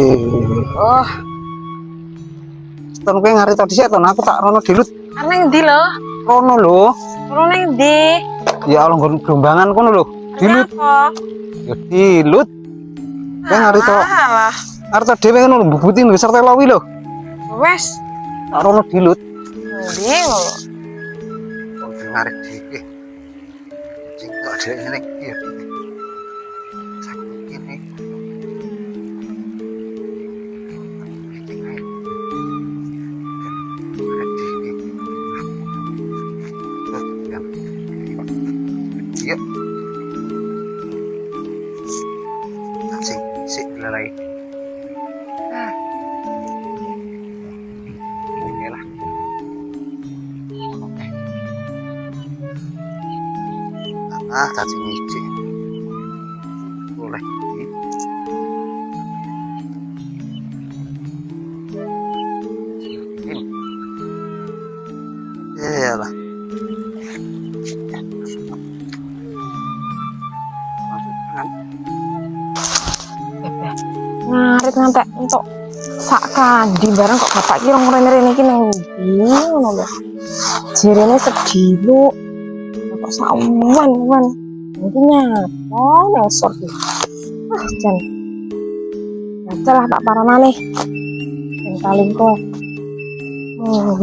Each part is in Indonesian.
Oh, Ton kowe ngari tadi sik ton aku tak rono dilut. karena ndi lho? Rono lho. Rono nang ndi? Ya Allah nggon blombangan kono lho. Dilut. Apa? Ya dilut. Kowe ngari to. Alah, Arep to dhewe ngono mbubuti wis serta lawi lho. wes. Tak rono dilut. Ndi lho? Kon ngari dhewe. Sing kok dhewe ngene iki. Sakit ini. Yuk. Sik lalai. Oke lah. Cacing hijau. Boleh. Iyalah. Ngarit ngantek entuk sak kandi barang kok bapak ki rong rene iki nang ndi ngono lho. Jirene sedilo. Kok sawan wan. Iki nyapa nang sor iki. Jan. Bacalah tak parah maneh. Ben paling kok.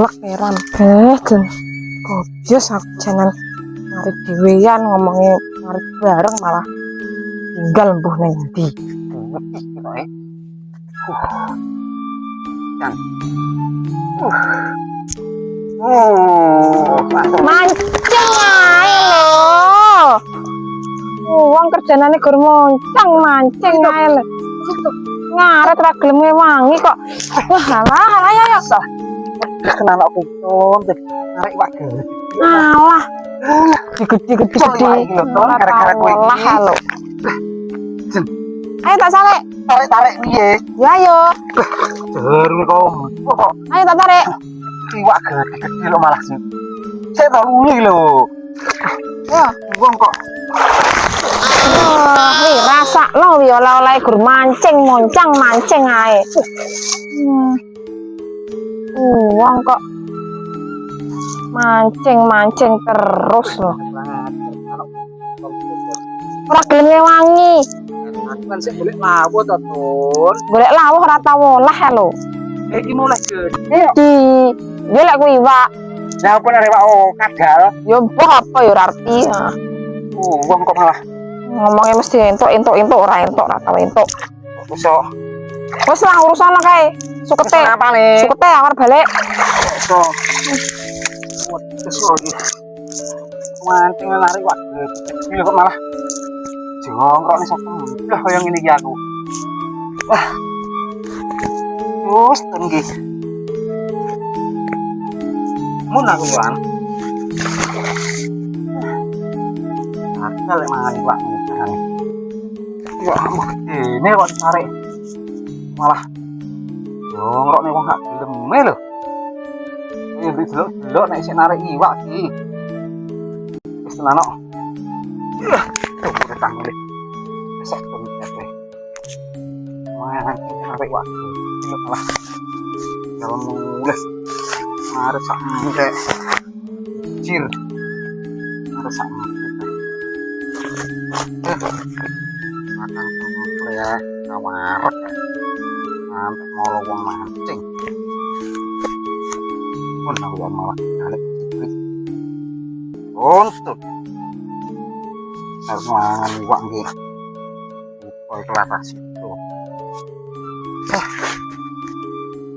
Lek heran jan. Gobios aku janan ngarit dhewean ngomongnya ngarit bareng malah tinggal mbuh nang ndi. Kan. Mancing ae lho. Wong kerjanane gur moncang mancing ae lho. Ngaret ra gelem wangi kok. Wah, alah ya. Kenal aku ton, narik wae. Alah. Gede. Gara-gara kowe iki. Lah lho. Ayo tak sale. Tarik piye? Ya ayo. Derung kok. Ayo tak tarik. Iwak gede lho malah sih. Saya tahu ini lho. Ya, wong kok. Wi rasa lo wi oleh-oleh gur mancing moncang mancing ae. Wong kok mancing terus loh. Ora gelem wangi. Aku kan sik golek lawo to, Tun. Golek lawuh ora tau olah lho. Iki mulai gede. Di golek ku iwak. Lah apa arek wak kadal. Yo mbah apa yo ora arti. Wong kok malah Ngomongnya mesti entuk ora tau entuk. iso. Wes lah urusan kae. Sukete. Apa nih? Sukete aku balik. Iso. Iso iki. Mancing lari wak gede kok malah jongkrok nih sapa. Lah koyo ngene iki aku. Wah. Terus tinggi. Mun aku kan. Akal mangan iwak kan. Ya ampun, ini kok tarik. Malah jongkrok nih wong gak gelem lho. Ini delok nek sik narik iwak iki. Wis tenan kok. Tuh tanggul. Besok tuh kowe. Wah, narik iwak. Ini malah jalan nulis. Harus sampai jir. Harus sampai. Makan dulu ya, kawarot ya. Sampai mau wong mancing. Pun aku malah balik dikit. Untuk harus mangan iwak nggih. Kok kelapa situ.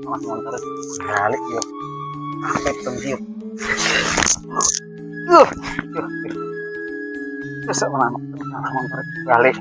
Malah montor balik yo. Sampai tenggiu. Besok malam montor balik.